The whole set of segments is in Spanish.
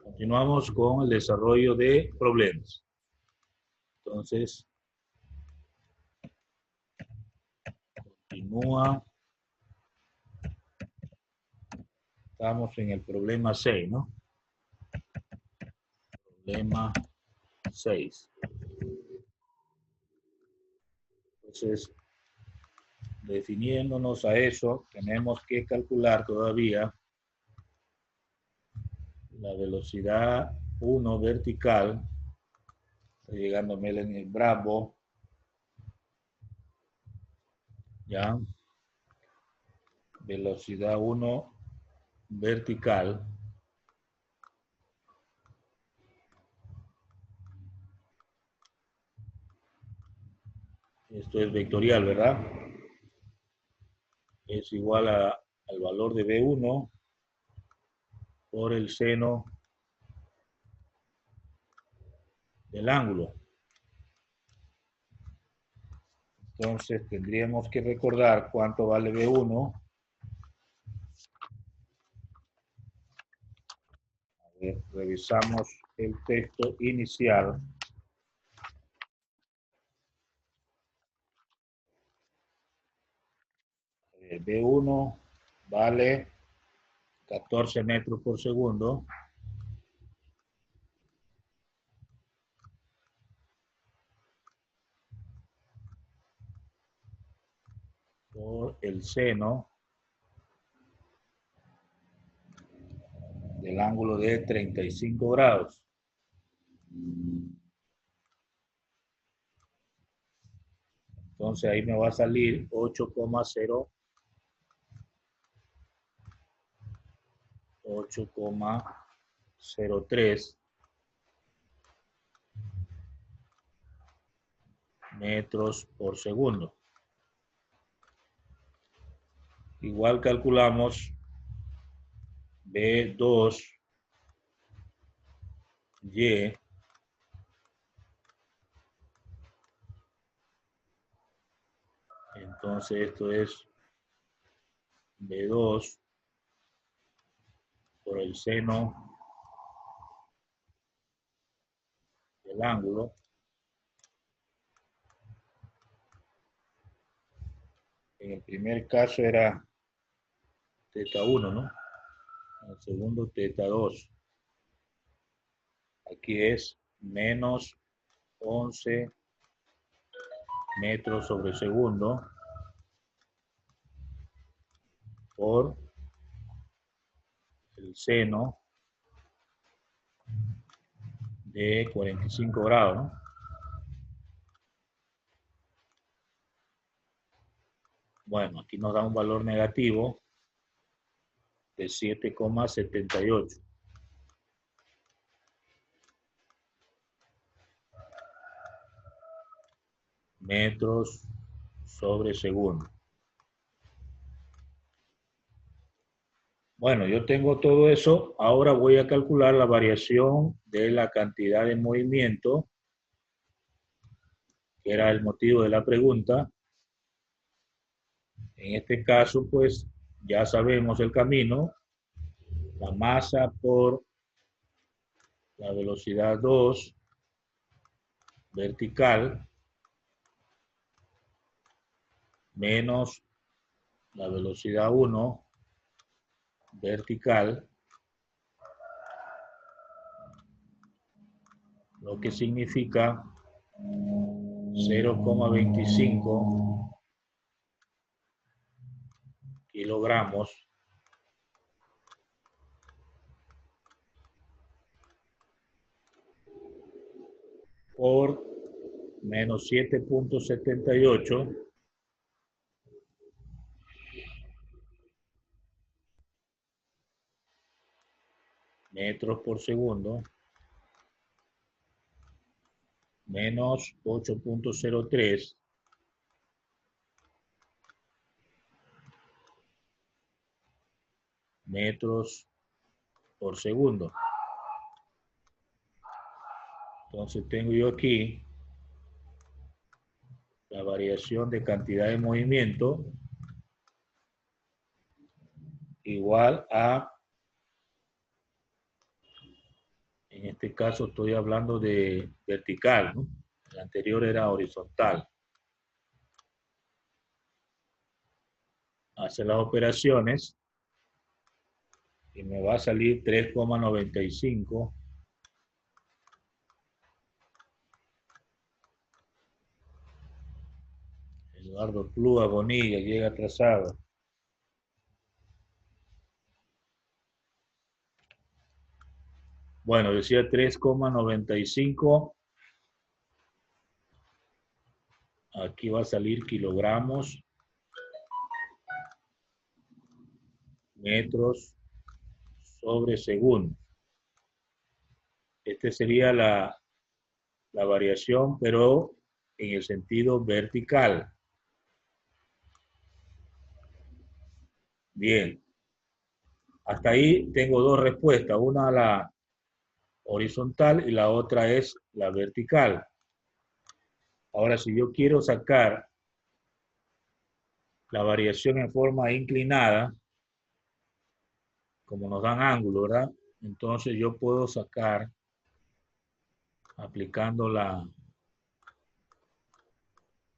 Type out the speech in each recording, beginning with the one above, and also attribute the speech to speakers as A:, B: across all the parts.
A: Continuamos con el desarrollo de problemas. Entonces, continúa. Estamos en el problema 6, ¿no? Problema 6. Entonces, definiéndonos a eso, tenemos que calcular todavía la velocidad 1 vertical. Está llegando Melanie Bravo. ¿Ya? Velocidad 1 vertical. Esto es vectorial, ¿verdad? Es igual al valor de B1 por el seno del ángulo. Entonces tendríamos que recordar cuánto vale B1. A ver, revisamos el texto inicial. B1 vale 14 metros por segundo. Por el seno del ángulo de 35 grados. Entonces ahí me va a salir 8,03 metros por segundo. Igual calculamos B2Y entonces esto es B2 por el seno del ángulo en el primer caso era teta 1, ¿no? En el segundo teta 2. Aquí es menos 11 metros sobre segundo por el seno de 45 grados, ¿no? Bueno, aquí nos da un valor negativo de 7,78. Metros sobre segundo. Bueno, yo tengo todo eso. Ahora voy a calcular la variación de la cantidad de movimiento, que era el motivo de la pregunta. En este caso, pues, ya sabemos el camino. La masa por la velocidad 2 vertical menos la velocidad 1 vertical, lo que significa 0,25 kilogramos por menos 7,78 metros por segundo menos 8,03 metros por segundo. Entonces tengo yo aquí la variación de cantidad de movimiento igual a En este caso estoy hablando de vertical, ¿no? El anterior era horizontal. Hace las operaciones y me va a salir 3,95. Eduardo Plúa Bonilla llega atrasado. Bueno, decía 3,95. Aquí va a salir kilogramos, metros sobre segundo. Esta sería la variación, pero en el sentido vertical. Bien. Hasta ahí tengo dos respuestas. Una la horizontal y la otra es la vertical. Ahora, si yo quiero sacar la variación en forma inclinada, como nos dan ángulo, ¿verdad? Entonces yo puedo sacar, aplicando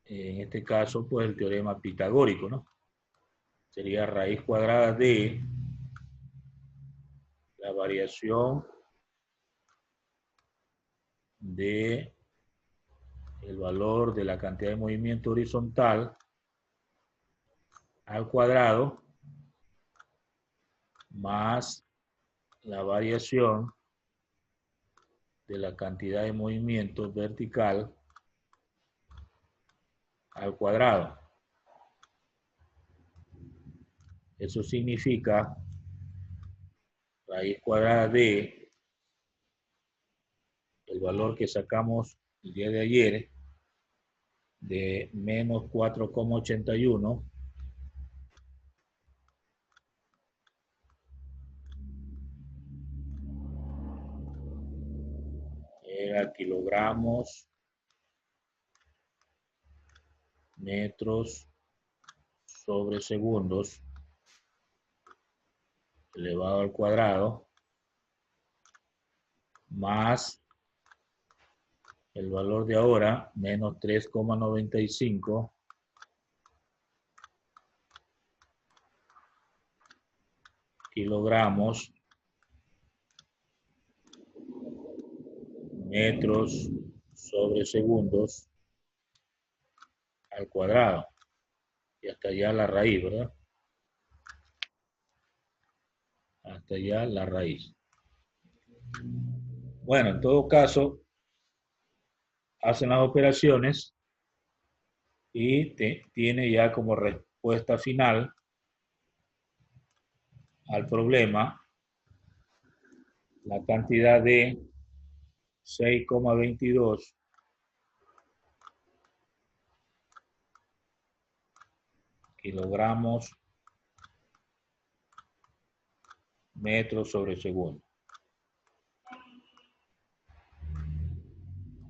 A: en este caso, pues el teorema pitagórico, ¿no? Sería raíz cuadrada de la variación de el valor de la cantidad de movimiento horizontal al cuadrado más la variación de la cantidad de movimiento vertical al cuadrado. Eso significa raíz cuadrada de el valor que sacamos el día de ayer de menos 4,81 era kilogramos, metros sobre segundos elevado al cuadrado más el valor de ahora, menos 3,95 kilogramos, metros sobre segundos al cuadrado. Y hasta allá la raíz, ¿verdad? Hasta allá la raíz. Bueno, en todo caso, hacen las operaciones y tiene ya como respuesta final al problema la cantidad de 6,22 kilogramos metros sobre segundo.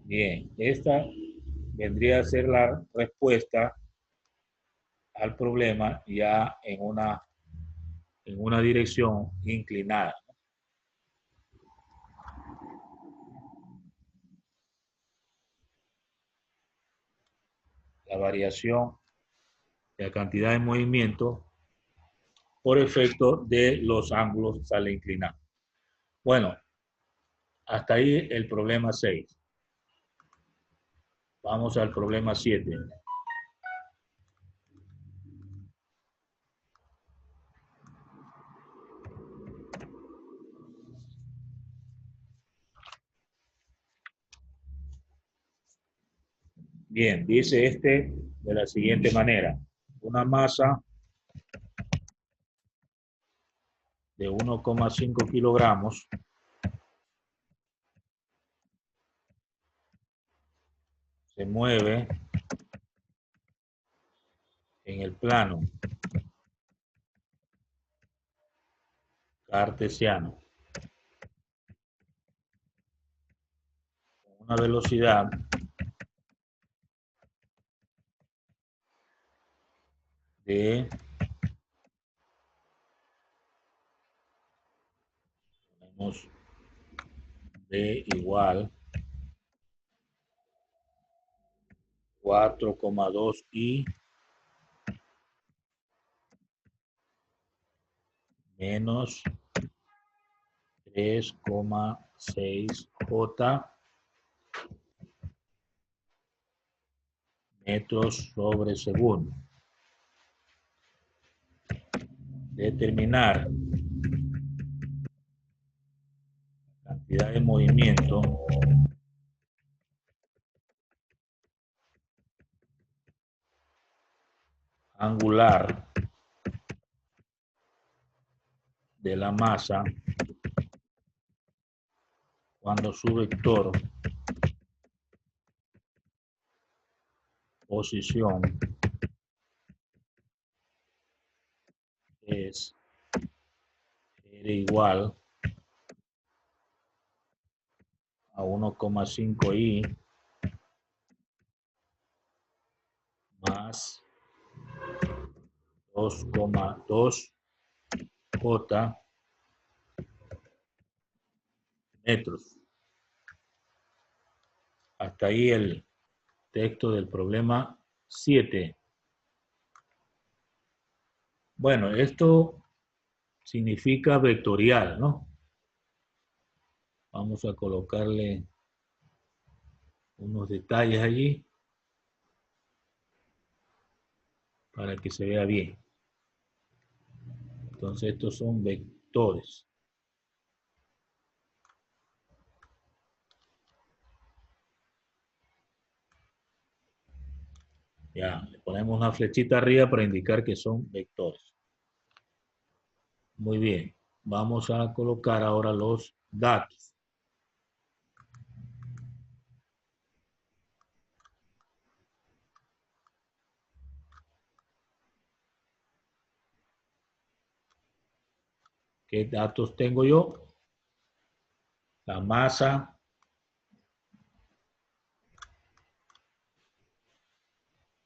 A: Bien, esta vendría a ser la respuesta al problema ya en una dirección inclinada. La variación de la cantidad de movimiento por efecto de los ángulos sale inclinado. Bueno, hasta ahí el problema 6. Vamos al problema 7. Bien, dice este de la siguiente manera. Una masa de 1,5 kilogramos se mueve en el plano cartesiano con una velocidad de B igual 4,2i menos 3,6j metros sobre segundo. Determinar cantidad de movimiento angular de la masa cuando su vector posición es R igual a 1,5i más 2,2j metros. Hasta ahí el texto del problema 7. Bueno, esto significa vectorial, ¿no? Vamos a colocarle unos detalles allí para que se vea bien. Entonces estos son vectores. Ya, le ponemos una flechita arriba para indicar que son vectores. Muy bien, vamos a colocar ahora los datos. ¿Qué datos tengo yo? La masa,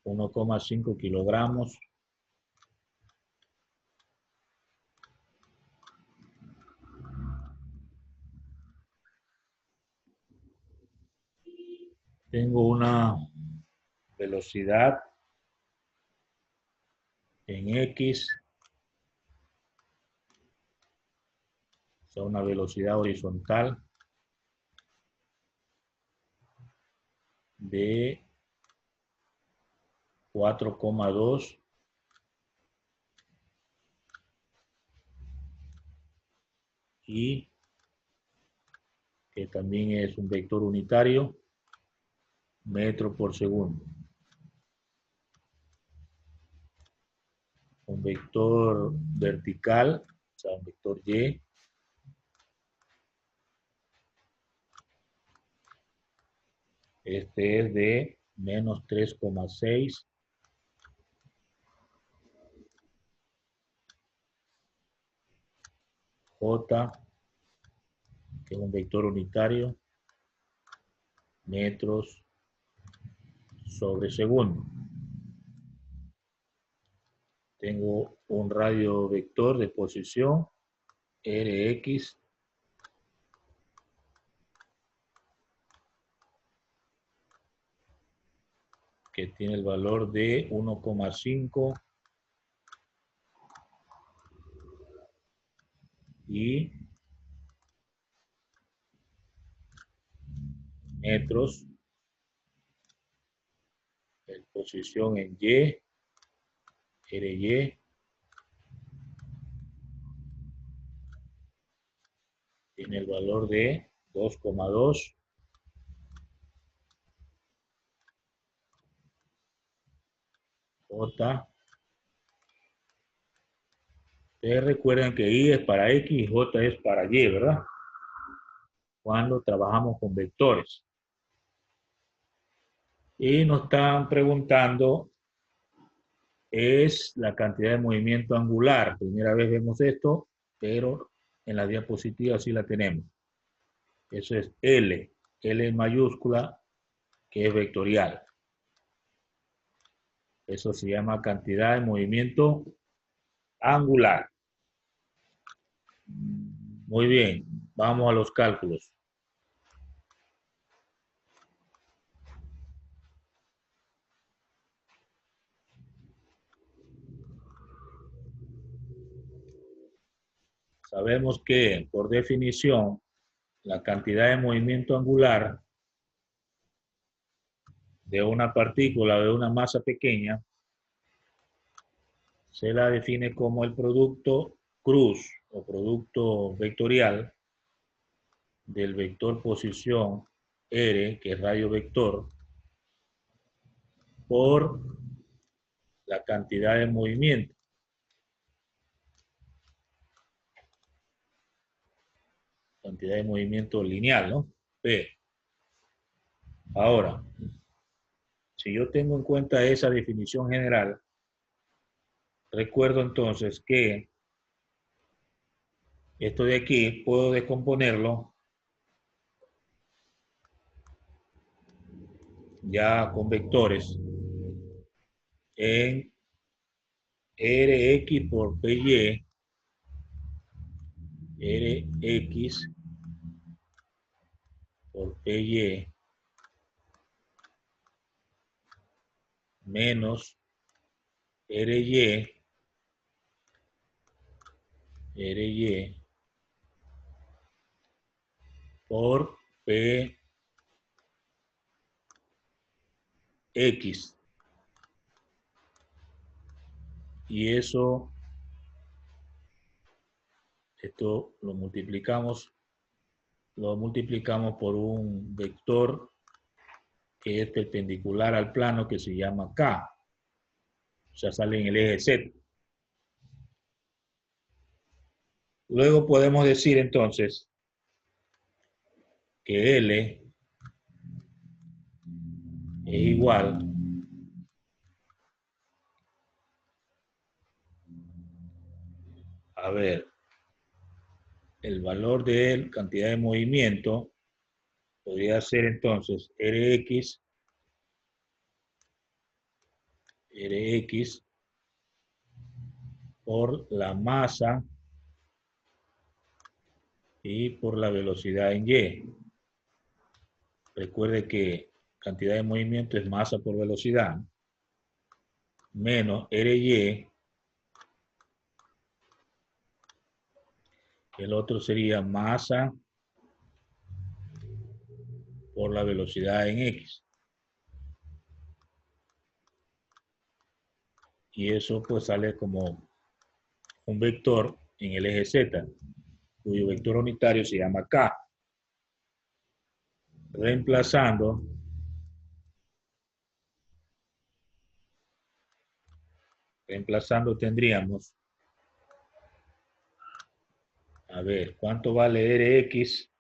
A: 1,5 kilogramos. Tengo una velocidad en X, o sea, una velocidad horizontal de 4,2 y que también es un vector unitario, metro por segundo. Un vector vertical, o sea, un vector Y, este es de menos 3,6 J, que es un vector unitario, metros sobre segundo. Tengo un radio vector de posición, Rx, que tiene el valor de 1,5 y metros, en posición en Y, Ry, tiene el valor de 2,2 J. Ustedes recuerdan que I es para X y J es para Y, ¿verdad? Cuando trabajamos con vectores. Y nos están preguntando es la cantidad de movimiento angular. Primera vez vemos esto, pero en la diapositiva sí la tenemos. Eso es L, L en mayúscula, que es vectorial. Eso se llama cantidad de movimiento angular. Muy bien, vamos a los cálculos. sabemos que por definición la cantidad de movimiento angular de una partícula o de una masa pequeña se la define como el producto cruz o producto vectorial del vector posición R, que es radio vector, por la cantidad de movimiento. Cantidad de movimiento lineal, ¿no? P. Ahora, si yo tengo en cuenta esa definición general, recuerdo entonces que esto de aquí puedo descomponerlo ya con vectores en Rx por Py, Rx por Py menos Ry por Px. Y eso, esto lo multiplicamos por un vector que es perpendicular al plano que se llama K. O sea, sale en el eje Z. Luego podemos decir entonces que L es igual a ver, el valor de cantidad de movimiento podría ser entonces Rx por la masa y por la velocidad en Y. Recuerde que cantidad de movimiento es masa por velocidad, menos Ry, el otro sería masa por la velocidad en X. Y eso pues sale como un vector en el eje Z, cuyo vector unitario se llama K. Reemplazando tendríamos, a ver, ¿cuánto vale Rx?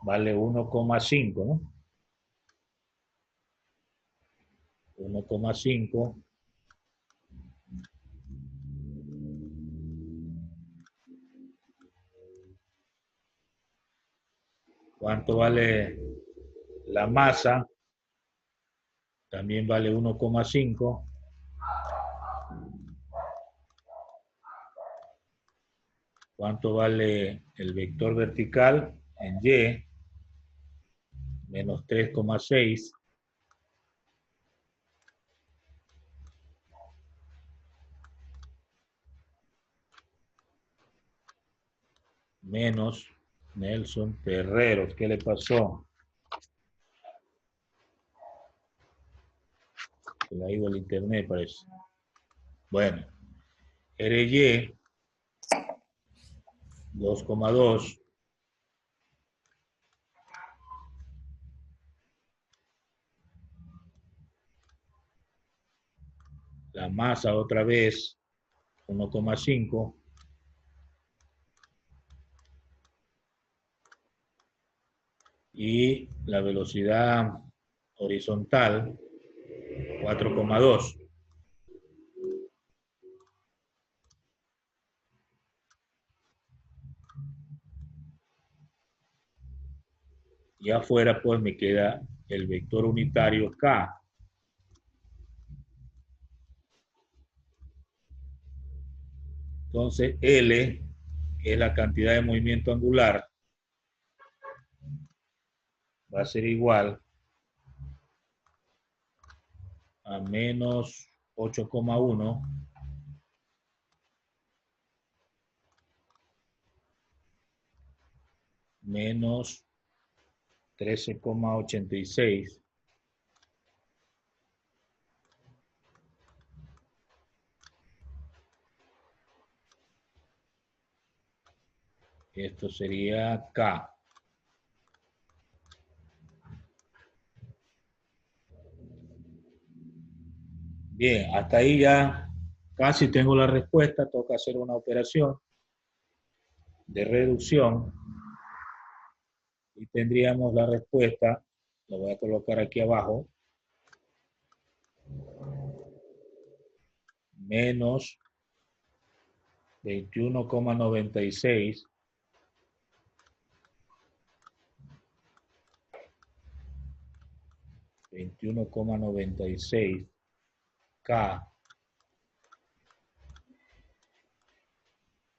A: Vale 1,5, ¿no? 1,5 ¿cuánto vale la masa? También vale 1,5. ¿Cuánto vale el vector vertical en Y? Menos 3,6. Menos Nelson Terreros. ¿Qué le pasó? Se le ha ido el internet, parece. Bueno, Ry 2,2. La masa otra vez 1,5. Y la velocidad horizontal 4,2. Y afuera pues me queda el vector unitario K. Entonces L, que es la cantidad de movimiento angular, va a ser igual a menos 8,1 menos 13,86. Esto sería K. Bien, hasta ahí ya casi tengo la respuesta. Toca hacer una operación de reducción y tendríamos la respuesta. Lo voy a colocar aquí abajo. Menos 21,96 21,96 K.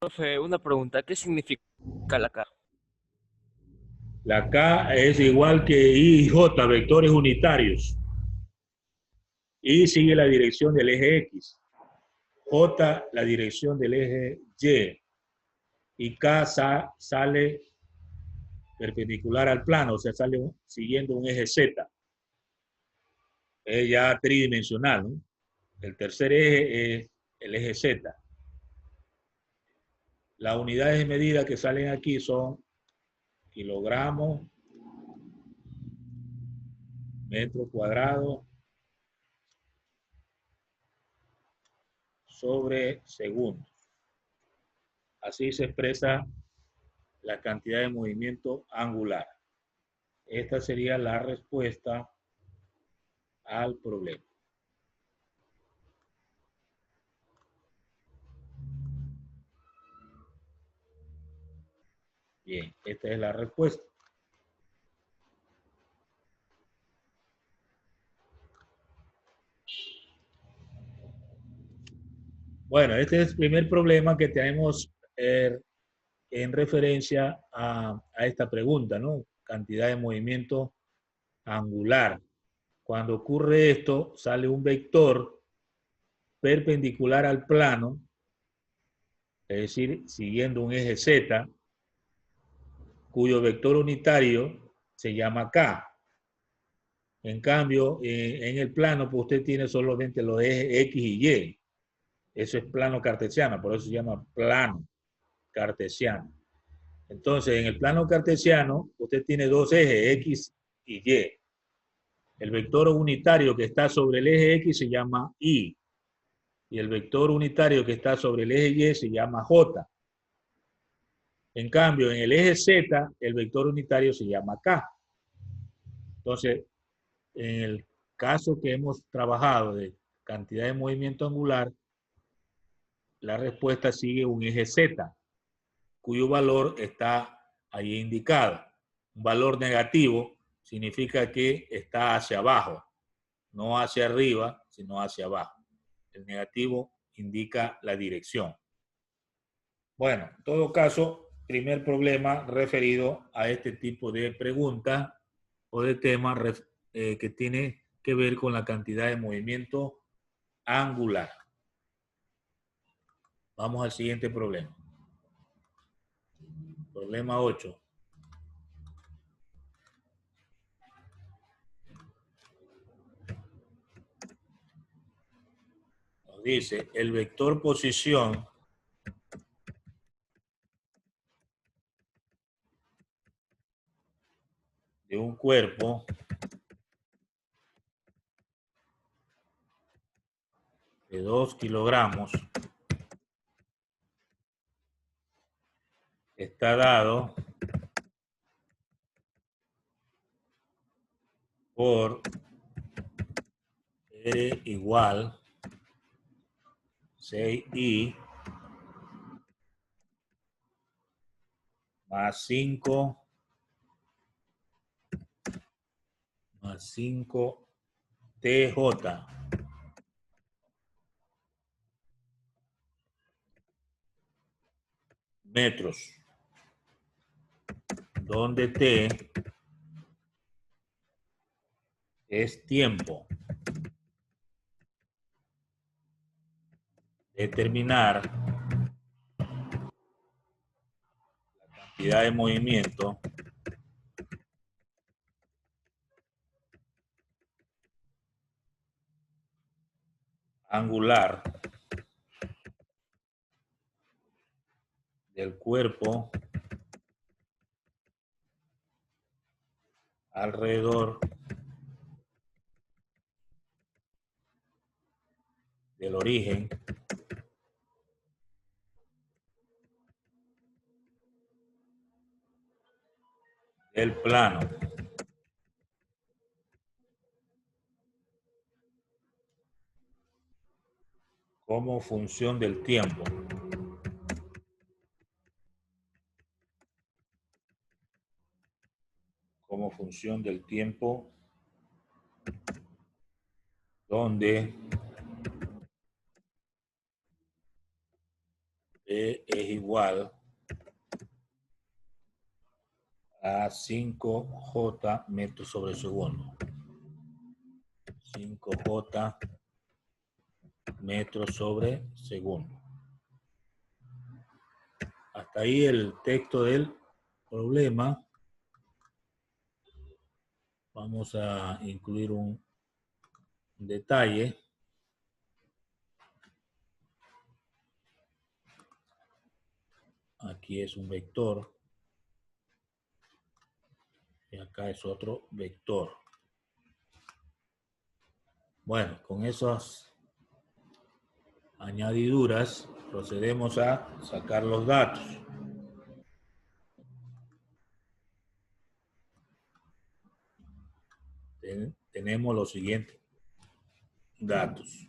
B: Profe, una pregunta, ¿qué significa la K?
A: La K es igual que I y J, vectores unitarios. I sigue la dirección del eje X. J la dirección del eje Y. Y K sale perpendicular al plano, o sea, sale siguiendo un eje Z. Es ya tridimensional, ¿no? El tercer eje es el eje Z. Las unidades de medida que salen aquí son kilogramos, metro cuadrado sobre segundo. Así se expresa la cantidad de movimiento angular. Esta sería la respuesta al problema. Bien, esta es la respuesta. Bueno, este es el primer problema que tenemos en referencia a esta pregunta, ¿no? Cantidad de movimiento angular. Cuando ocurre esto, sale un vector perpendicular al plano, es decir, siguiendo un eje Z, cuyo vector unitario se llama K. En cambio, en el plano, pues usted tiene solamente los ejes X y Y. Eso es plano cartesiano, por eso se llama plano cartesiano. Entonces, en el plano cartesiano, usted tiene dos ejes, X y Y. El vector unitario que está sobre el eje X se llama Y. Y el vector unitario que está sobre el eje Y se llama J. En cambio, en el eje Z, el vector unitario se llama K. Entonces, en el caso que hemos trabajado de cantidad de movimiento angular, la respuesta sigue un eje Z, cuyo valor está ahí indicado. Un valor negativo significa que está hacia abajo, no hacia arriba, sino hacia abajo. El negativo indica la dirección. Bueno, en todo caso, primer problema referido a este tipo de pregunta o de tema que tiene que ver con la cantidad de movimiento angular. Vamos al siguiente problema. Problema 8. Nos dice, el vector posición de un cuerpo de 2 kilogramos está dado por R igual 6I más 5 TJ metros, donde T es tiempo. Determinar la cantidad de movimiento angular del cuerpo alrededor del origen del plano como función del tiempo. Como función del tiempo, donde E es igual a 5J metros sobre segundo. 5J metros sobre segundo. Hasta ahí el texto del problema. Vamos a incluir un detalle. Aquí es un vector. Y acá es otro vector. Bueno, con esas añadiduras procedemos a sacar los datos. Tenemos los siguientes datos.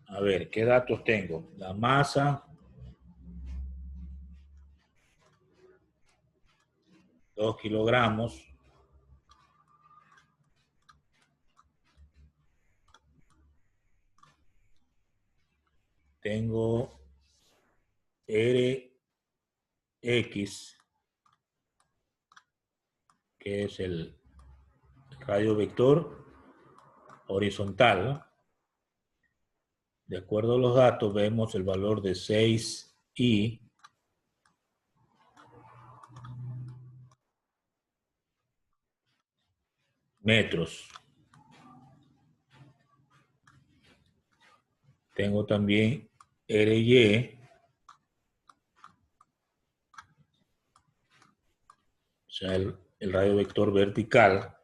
A: A ver, ¿qué datos tengo? La masa, 2 kilogramos. Tengo Rx, que es el radio vector horizontal, ¿no? De acuerdo a los datos, vemos el valor de 6i metros. Tengo también RY, o sea, el radio vector vertical.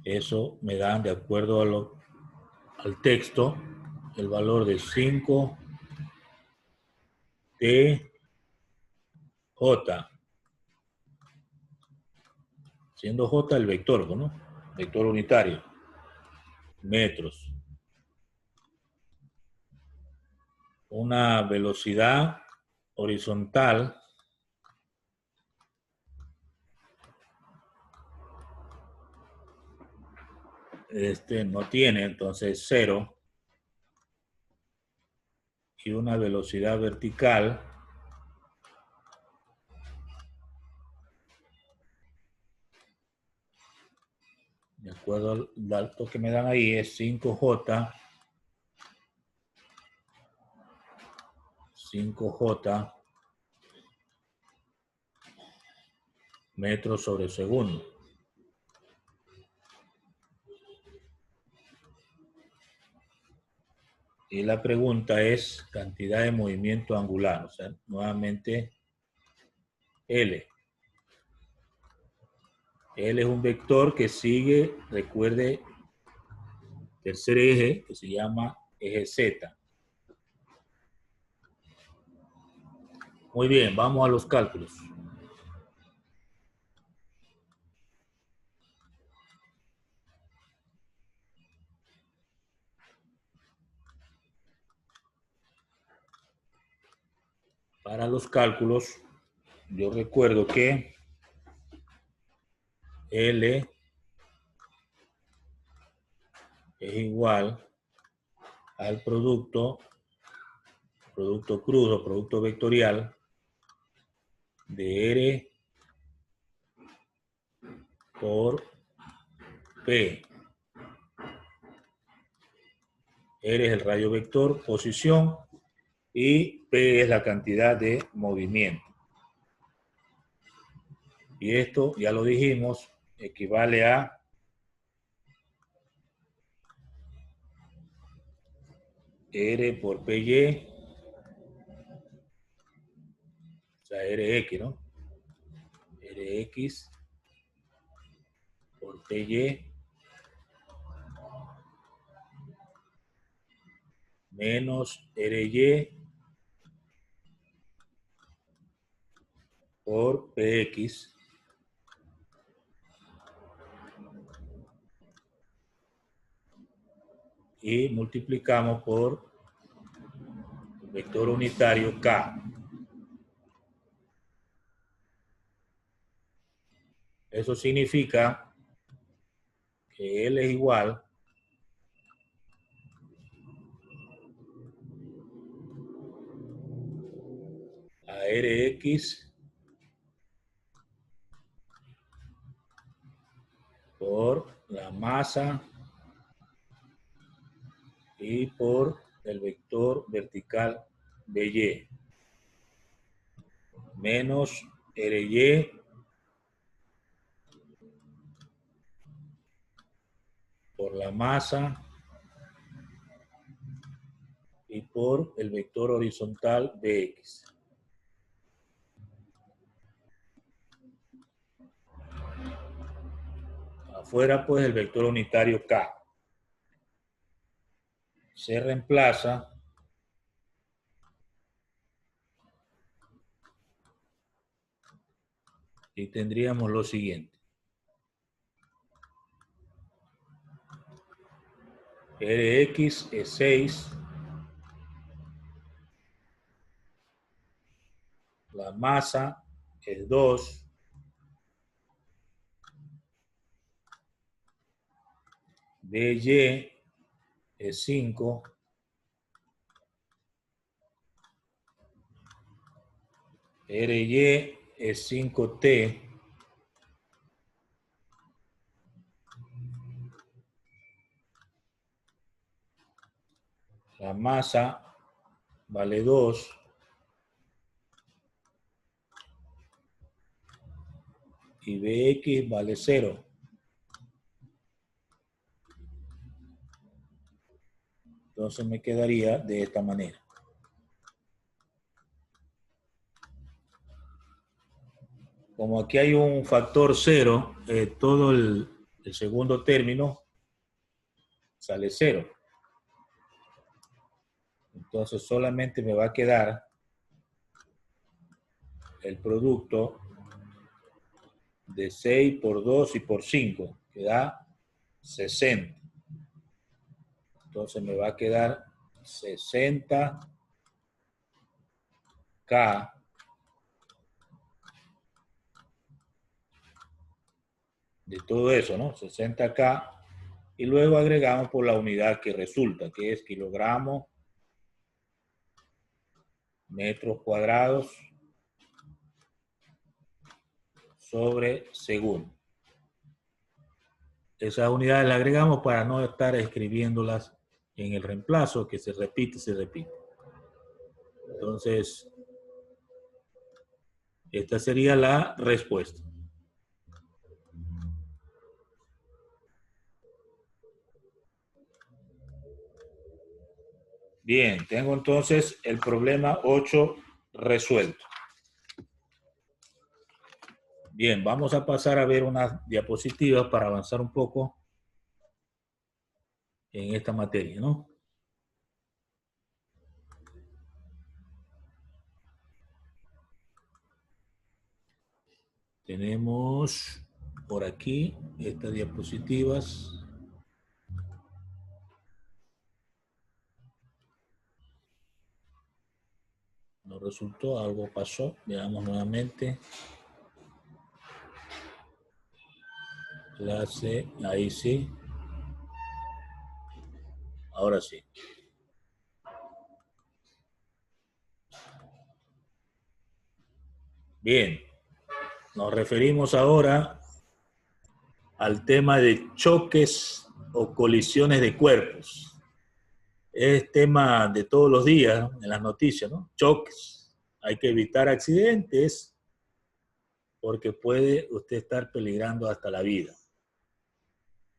A: Eso me dan, de acuerdo al texto, el valor de 5 TJ, siendo J el vector, ¿no? Vector unitario, metros. Una velocidad horizontal no tiene, entonces 0. Y una velocidad vertical de acuerdo al dato que me dan ahí es 5J metros sobre segundo. Y la pregunta es cantidad de movimiento angular, o sea, nuevamente L. L es un vector que sigue, recuerde, tercer eje que se llama eje Z. Muy bien, vamos a los cálculos. Para los cálculos, yo recuerdo que L es igual al producto crudo, producto vectorial de R por P. R es el radio vector, posición, y P es la cantidad de movimiento. Y esto, ya lo dijimos, equivale a R por PY, o sea, RX, ¿no? RX por PY menos RY por PX y multiplicamos por el vector unitario K. Eso significa que L es igual a Rx por la masa y por el vector vertical BY menos RY por la masa y por el vector horizontal BX. Afuera, pues, el vector unitario K. Se reemplaza y tendríamos lo siguiente. Rx es 6. La masa es 2. By es 5. Ry es 5T. La masa vale 2. Y Bx vale 0. Entonces me quedaría de esta manera. Como aquí hay un factor 0, todo el segundo término sale 0. Entonces solamente me va a quedar el producto de 6 por 2 y por 5, que da 60. Entonces me va a quedar 60K de todo eso, ¿no? 60K. Y luego agregamos por la unidad que resulta, que es kilogramos, metros cuadrados sobre segundo. Esas unidades las agregamos para no estar escribiéndolas en el reemplazo, que se repite. Entonces, esta sería la respuesta. Bien, tengo entonces el problema 8 resuelto. Bien, vamos a pasar a ver unas diapositivas para avanzar un poco en esta materia, ¿no? Tenemos por aquí estas diapositivas. No resultó, algo pasó. Veamos nuevamente. Clase, ahí sí. Ahora sí. Bien. Nos referimos ahora al tema de choques o colisiones de cuerpos. Es tema de todos los días, ¿no? En las noticias, ¿no? Choques. Hay que evitar accidentes porque puede usted estar peligrando hasta la vida.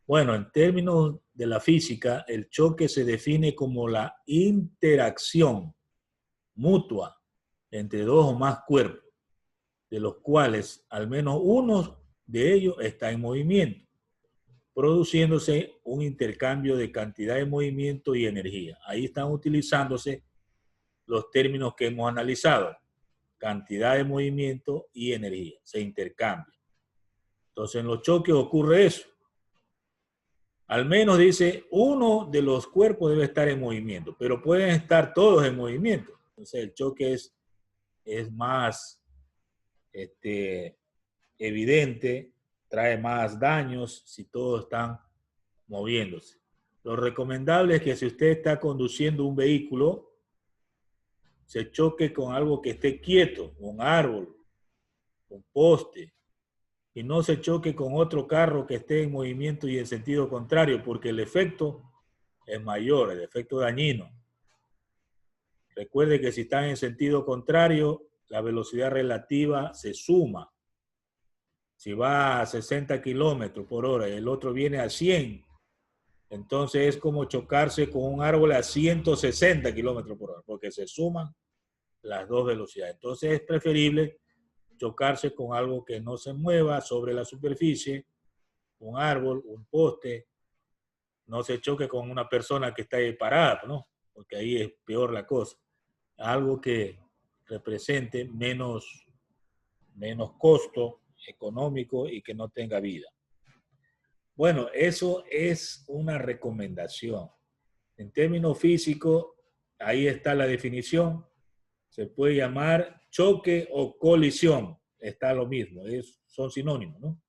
A: Bueno, en términos de la física, el choque se define como la interacción mutua entre dos o más cuerpos, de los cuales al menos uno de ellos está en movimiento, produciéndose un intercambio de cantidad de movimiento y energía. Ahí están utilizándose los términos que hemos analizado: cantidad de movimiento y energía, se intercambian. Entonces en los choques ocurre eso. Al menos dice, uno de los cuerpos debe estar en movimiento, pero pueden estar todos en movimiento. Entonces el choque es más evidente, trae más daños si todos están moviéndose. Lo recomendable es que si usted está conduciendo un vehículo, se choque con algo que esté quieto, un árbol, un poste, y no se choque con otro carro que esté en movimiento y en sentido contrario, porque el efecto es mayor, el efecto dañino. Recuerde que si están en sentido contrario, la velocidad relativa se suma. Si va a 60 kilómetros por hora y el otro viene a 100, entonces es como chocarse con un árbol a 160 kilómetros por hora, porque se suman las dos velocidades. Entonces es preferible chocarse con algo que no se mueva sobre la superficie, un árbol, un poste. No se choque con una persona que está ahí parada, ¿no? Porque ahí es peor la cosa. Algo que represente menos costo económico y que no tenga vida. Bueno, eso es una recomendación. En términos físicos, ahí está la definición. Se puede llamar choque o colisión. Está lo mismo, son sinónimos, ¿no?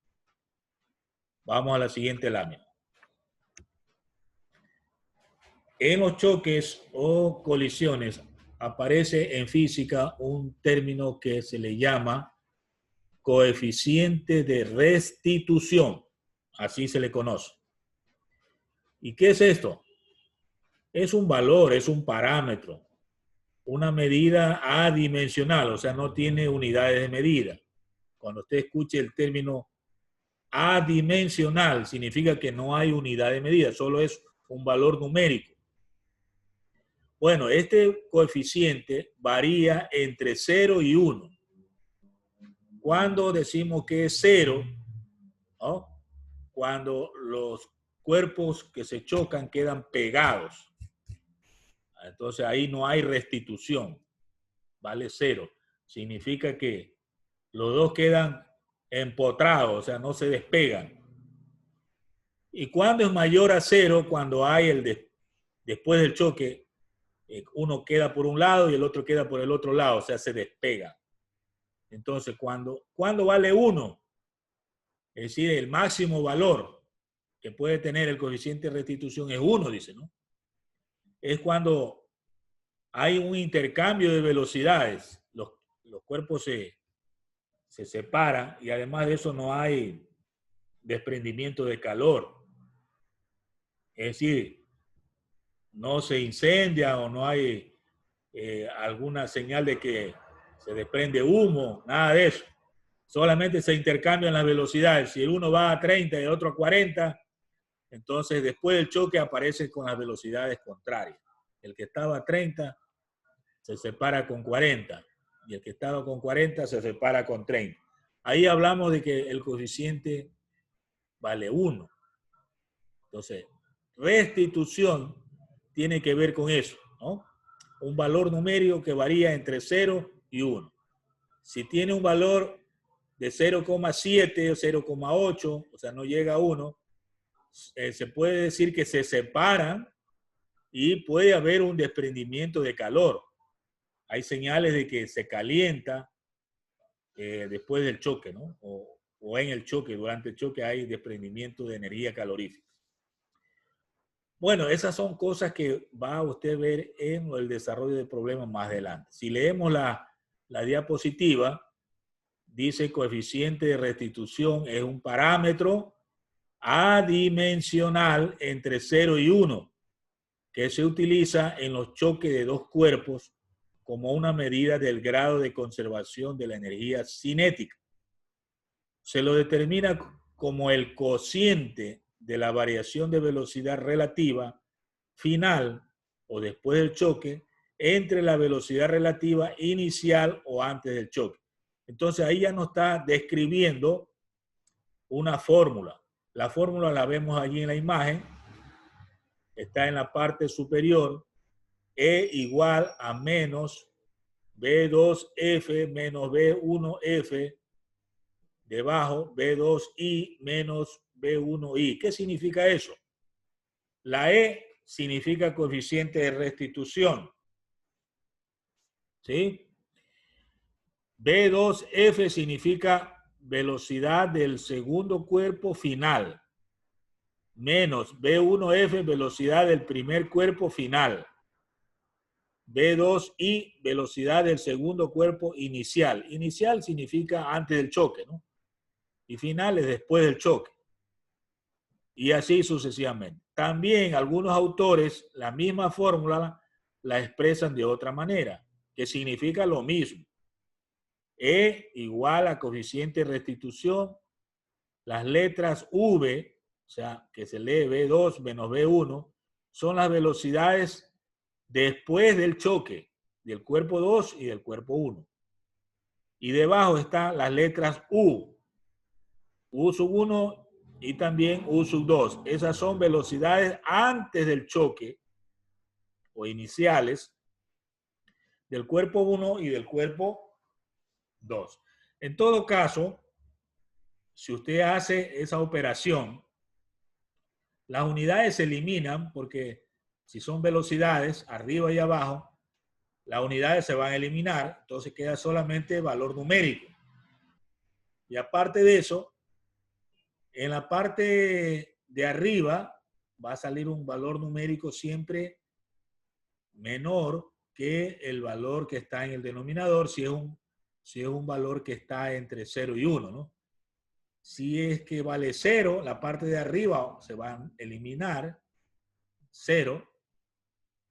A: Vamos a la siguiente lámina. En los choques o colisiones aparece en física un término que se le llama coeficiente de restitución. Así se le conoce. ¿Y qué es esto? Es un valor, es un parámetro, una medida adimensional, o sea, no tiene unidades de medida. Cuando usted escuche el término adimensional, significa que no hay unidad de medida, solo es un valor numérico. Bueno, este coeficiente varía entre 0 y 1. Cuando decimos que es 0, ¿no? Cuando los cuerpos que se chocan quedan pegados. Entonces ahí no hay restitución, vale 0. Significa que los dos quedan empotrados, o sea, no se despegan. ¿Y cuando es mayor a 0? Cuando hay después del choque, uno queda por un lado y el otro queda por el otro lado, o sea, se despega. Entonces, ¿cuándo vale 1? Es decir, el máximo valor que puede tener el coeficiente de restitución es 1, dice, ¿no? Es cuando hay un intercambio de velocidades, los cuerpos se separan y además de eso no hay desprendimiento de calor. Es decir, no se incendia o no hay alguna señal de que se desprende humo, nada de eso. Solamente se intercambian las velocidades. Si el uno va a 30 y el otro a 40, entonces después del choque aparece con las velocidades contrarias. El que estaba a 30 se separa con 40 y el que estaba con 40 se separa con 30. Ahí hablamos de que el coeficiente vale 1. Entonces, restitución tiene que ver con eso, ¿no? Un valor numérico que varía entre 0 y 1. Si tiene un valor de 0,7 o 0,8, o sea, no llega a 1, se puede decir que se separan y puede haber un desprendimiento de calor. Hay señales de que se calienta después del choque, ¿no? O en el choque, durante el choque hay desprendimiento de energía calorífica. Bueno, esas son cosas que va a usted ver en el desarrollo del problema más adelante. Si leemos la diapositiva, dice coeficiente de restitución es un parámetro adimensional entre 0 y 1 que se utiliza en los choques de dos cuerpos como una medida del grado de conservación de la energía cinética. se lo determina como el cociente de la variación de velocidad relativa final o después del choque entre la velocidad relativa inicial o antes del choque. Entonces ahí ya nos está describiendo una fórmula. La fórmula la vemos allí en la imagen, está en la parte superior, E igual a menos B2F menos B1F debajo B2I menos B1I. ¿Qué significa eso? La E significa coeficiente de restitución. ¿Sí? B2F significa velocidad del segundo cuerpo final. Menos B1F, velocidad del primer cuerpo final. B2I, velocidad del segundo cuerpo inicial. Inicial significa antes del choque, ¿no? Y final es después del choque. Y así sucesivamente. También algunos autores la misma fórmula la expresan de otra manera, que significa lo mismo. E igual a coeficiente de restitución, las letras V, o sea, que se lee B2 menos B1, son las velocidades después del choque del cuerpo 2 y del cuerpo 1. Y debajo están las letras U. U sub 1 y también U sub 2. Esas son velocidades antes del choque o iniciales del cuerpo 1 y del cuerpo 2. En todo caso, si usted hace esa operación, las unidades se eliminan porque si son velocidades arriba y abajo, las unidades se van a eliminar, entonces queda solamente valor numérico. Y aparte de eso, en la parte de arriba va a salir un valor numérico siempre menor que el valor que está en el denominador si es un valor que está entre 0 y 1, ¿no? Si es que vale 0, la parte de arriba se va a eliminar 0.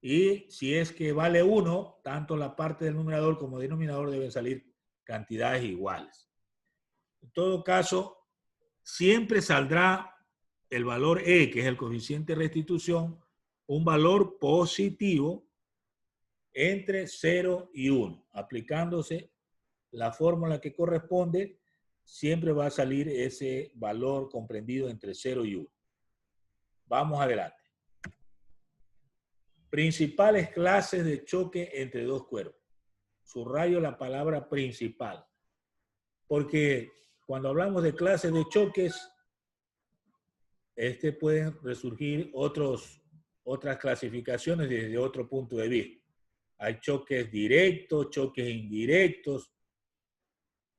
A: Y si es que vale 1, tanto la parte del numerador como denominador deben salir cantidades iguales. En todo caso, siempre saldrá el valor E, que es el coeficiente de restitución, un valor positivo entre 0 y 1. Aplicándose la fórmula que corresponde, siempre va a salir ese valor comprendido entre 0 y 1. Vamos adelante. Principales clases de choque entre dos cuerpos. Subrayo la palabra principal, porque cuando hablamos de clases de choques, pueden resurgir otras clasificaciones desde otro punto de vista. Hay choques directos, choques indirectos,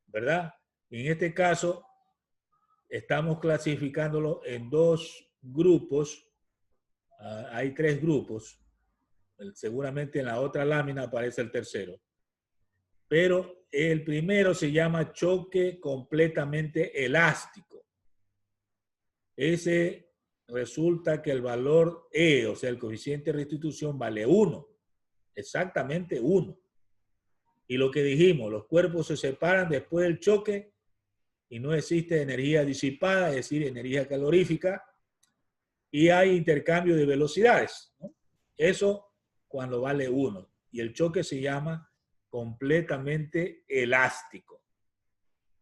A: ¿verdad? En este caso, estamos clasificándolo en dos grupos. Hay tres grupos. Seguramente en la otra lámina aparece el tercero. Pero el primero se llama choque completamente elástico. Ese resulta que el valor E, o sea, el coeficiente de restitución, vale 1. Exactamente 1. Y lo que dijimos, los cuerpos se separan después del choque y no existe energía disipada, es decir, energía calorífica, y hay intercambio de velocidades, ¿no? Eso cuando vale 1. Y el choque se llama completamente elástico.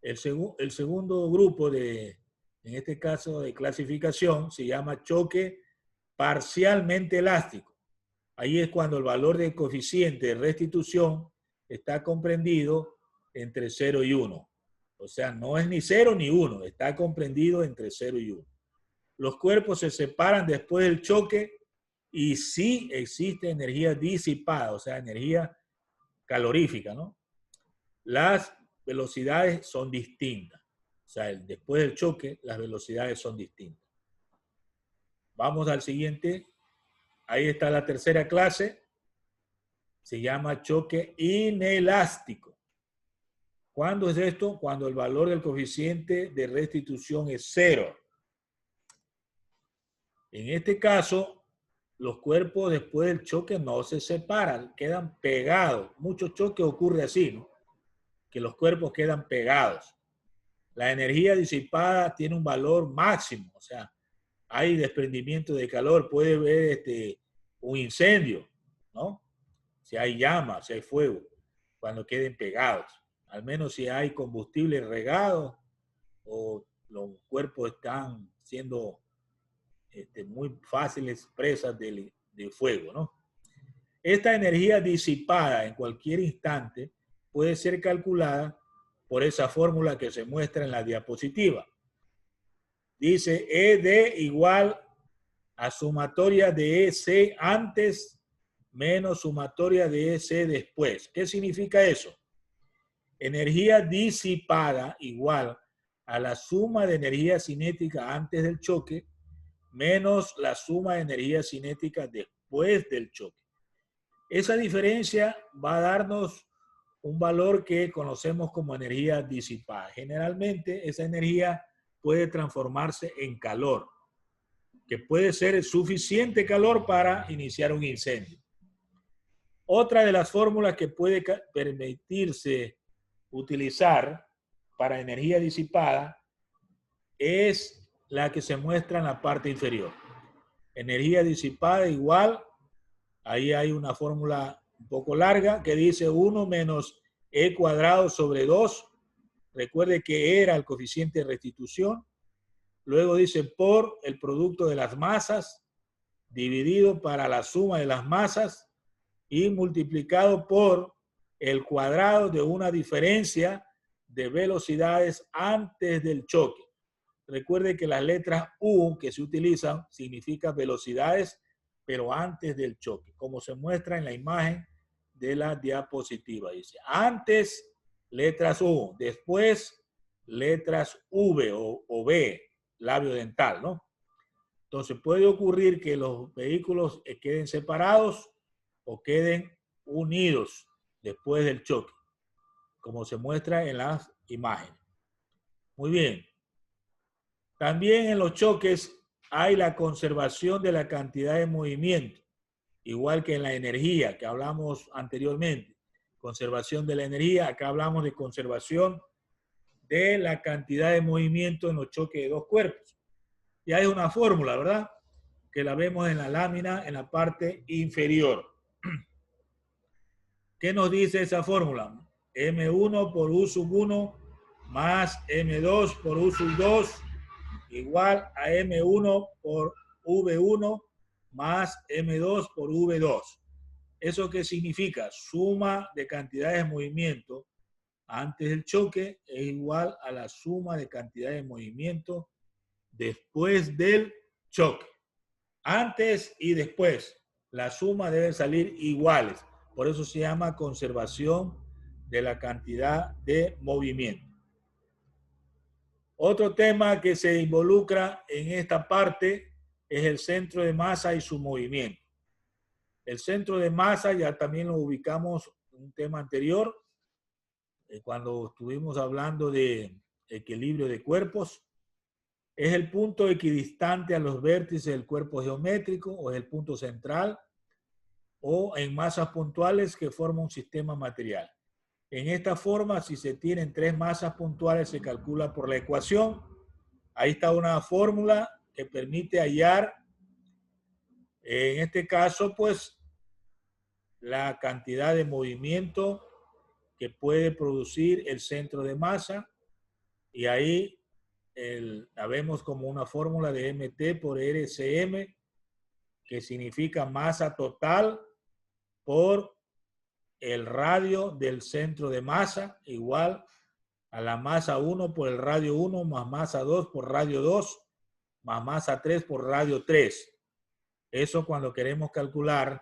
A: El segundo grupo en este caso de clasificación, se llama choque parcialmente elástico. Ahí es cuando el valor del coeficiente de restitución está comprendido entre 0 y 1. O sea, no es ni 0 ni 1, está comprendido entre 0 y 1. Los cuerpos se separan después del choque y sí existe energía disipada, o sea, energía calorífica, ¿no? Las velocidades son distintas. O sea, después del choque, las velocidades son distintas. Vamos al siguiente. Ahí está la tercera clase. Se llama choque inelástico. ¿Cuándo es esto? Cuando el valor del coeficiente de restitución es 0. En este caso, los cuerpos después del choque no se separan, quedan pegados. Muchos choques ocurre así, ¿no? Que los cuerpos quedan pegados. la energía disipada tiene un valor máximo, o sea, hay desprendimiento de calor, puede haber un incendio, ¿no? Si hay llamas, si hay fuego, cuando queden pegados. Al menos si hay combustible regado o los cuerpos están siendo muy fáciles presas de fuego, ¿no? Esta energía disipada en cualquier instante puede ser calculada por esa fórmula que se muestra en la diapositiva. Dice ED igual a sumatoria de EC antes menos sumatoria de EC después. ¿Qué significa eso? Energía disipada igual a la suma de energía cinética antes del choque menos la suma de energía cinética después del choque. Esa diferencia va a darnos un valor que conocemos como energía disipada. Generalmente esa energía puede transformarse en calor, que puede ser suficiente calor para iniciar un incendio. Otra de las fórmulas que puede permitirse utilizar para energía disipada es la que se muestra en la parte inferior. Energía disipada igual, ahí hay una fórmula un poco larga que dice 1 menos E cuadrado sobre 2. Recuerde que era el coeficiente de restitución. Luego dice por el producto de las masas dividido para la suma de las masas y multiplicado por el cuadrado de una diferencia de velocidades antes del choque. Recuerde que las letras U que se utilizan significan velocidades, pero antes del choque, como se muestra en la imagen de la diapositiva. Dice, antes letras U, después letras V o B, labio dental, ¿no? Entonces puede ocurrir que los vehículos queden separados o queden unidos después del choque, como se muestra en las imágenes. Muy bien. También en los choques hay la conservación de la cantidad de movimiento, igual que en la energía que hablamos anteriormente. Conservación de la energía, acá hablamos de conservación de la cantidad de movimiento en los choques de dos cuerpos. Y hay una fórmula, ¿verdad? Que la vemos en la lámina en la parte inferior. ¿Qué nos dice esa fórmula? M1 por U sub 1 más M2 por U sub 2 igual a M1 por V1 más M2 por V2. ¿Eso qué significa? Suma de cantidades de movimiento antes del choque es igual a la suma de cantidades de movimiento después del choque. Antes y después, la suma debe salir iguales. Por eso se llama conservación de la cantidad de movimiento. Otro tema que se involucra en esta parte es el centro de masa y su movimiento. El centro de masa ya también lo ubicamos en un tema anterior, cuando estuvimos hablando de equilibrio de cuerpos. Es el punto equidistante a los vértices del cuerpo geométrico o es el punto central o en masas puntuales que forman un sistema material. En esta forma, si se tienen tres masas puntuales, se calcula por la ecuación. Ahí está una fórmula que permite hallar, en este caso, pues, la cantidad de movimiento que puede producir el centro de masa. Y ahí la vemos como una fórmula de MT por RCM, que significa masa total por el radio del centro de masa, igual a la masa 1 por el radio 1 más masa 2 por radio 2 más masa 3 por radio 3. Eso cuando queremos calcular,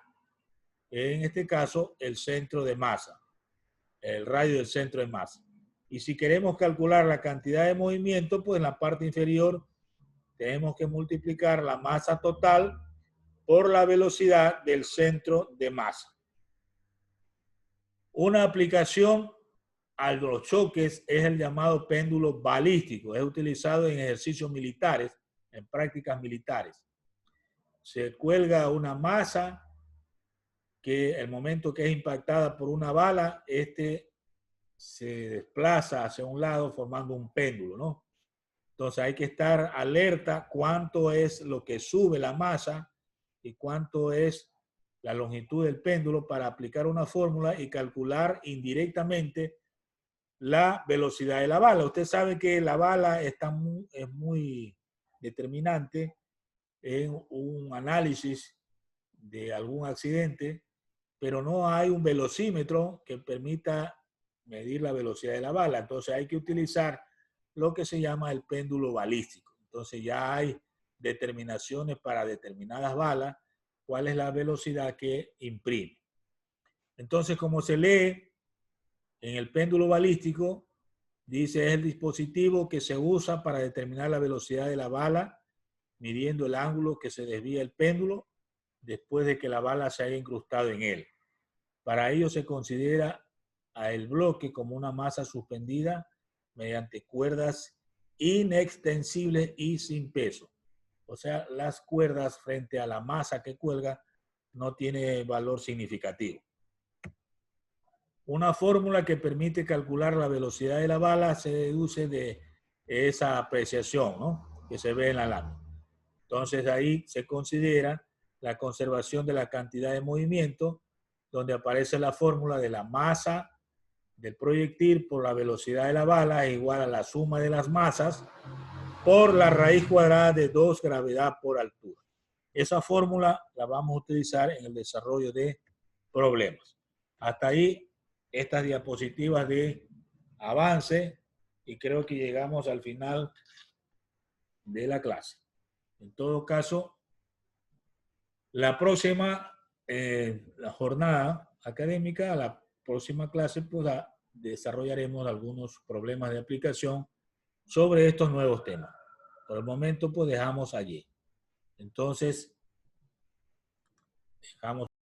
A: en este caso, el centro de masa, el radio del centro de masa. Y si queremos calcular la cantidad de movimiento, pues en la parte inferior tenemos que multiplicar la masa total por la velocidad del centro de masa. Una aplicación a los choques es el llamado péndulo balístico. Es utilizado en ejercicios militares, en prácticas militares. Se cuelga una masa que el momento que es impactada por una bala, se desplaza hacia un lado formando un péndulo, ¿no? Entonces hay que estar alerta cuánto es lo que sube la masa y cuánto es la longitud del péndulo para aplicar una fórmula y calcular indirectamente la velocidad de la bala. Usted sabe que la bala es muy determinante en un análisis de algún accidente, pero no hay un velocímetro que permita medir la velocidad de la bala. Entonces hay que utilizar lo que se llama el péndulo balístico. Entonces ya hay determinaciones para determinadas balas, cuál es la velocidad que imprime. Entonces, como se lee en el péndulo balístico, dice es el dispositivo que se usa para determinar la velocidad de la bala, midiendo el ángulo que se desvía el péndulo después de que la bala se haya incrustado en él. Para ello se considera a el bloque como una masa suspendida mediante cuerdas inextensibles y sin peso. O sea, las cuerdas frente a la masa que cuelga no tiene valor significativo. Una fórmula que permite calcular la velocidad de la bala se deduce de esa apreciación, ¿no?, que se ve en la lámina. Entonces ahí se considera la conservación de la cantidad de movimiento, donde aparece la fórmula de la masa del proyectil por la velocidad de la bala es igual a la suma de las masas por la raíz cuadrada de 2 gravedad por altura. Esa fórmula la vamos a utilizar en el desarrollo de problemas. Hasta ahí estas diapositivas de avance y creo que llegamos al final de la clase. En todo caso, la próxima la jornada académica, la próxima clase, pues desarrollaremos algunos problemas de aplicación sobre estos nuevos temas. Por el momento, pues dejamos allí. Entonces, dejamos